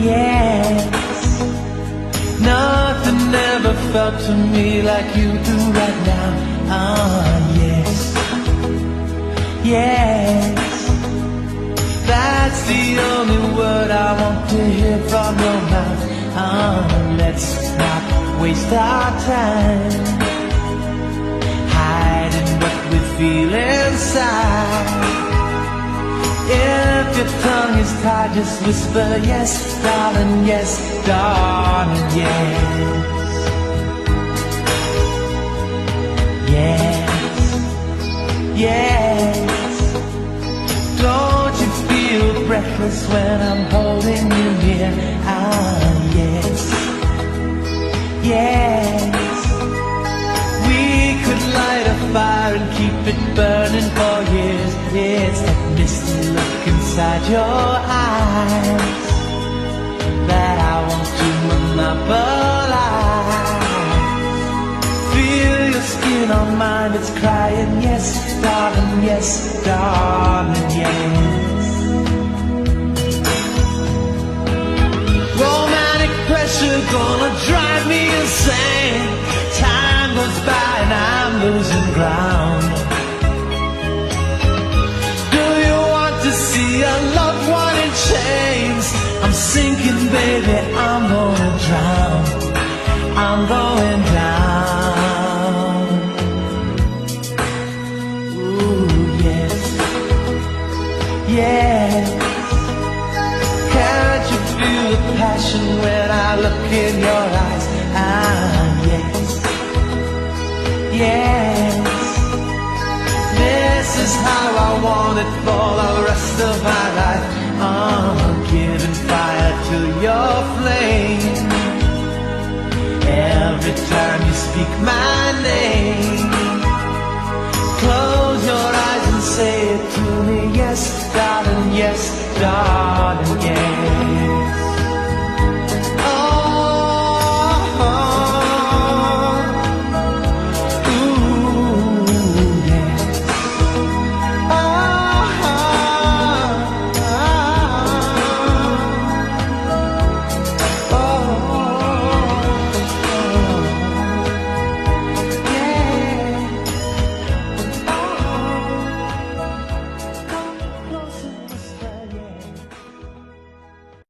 Yes, nothing ever felt to me like you do right now. Ah, yes, yes, that's the only word I want to hear from your mouth. Ah, let's not waste our time hiding what we feel inside. If your tongue is tied, just whisper, yes, darling, yes, darling, yes. Yes, yes. Don't you feel breathless when I'm holding you near? Ah, yes, yes. We could light a fire and keep it burning for years. It's that misty look inside your eyes that I want to monopolize. Feel your skin on mine, it's crying, yes, darling, yes, darling, yes. Romantic pressure gonna drive me insane. Time goes by and I'm losing ground. To see a loved one in chains, I'm sinking, baby, I'm gonna drown. I'm going down. Ooh, yes, yes. Can't you feel the passion when I look in your eyes? Ah, yes, yes. This is how I want it for the rest of my life. Giving fire to your flame every time you speak my name. Close your eyes and say it to me, yes, darling, yes, darling.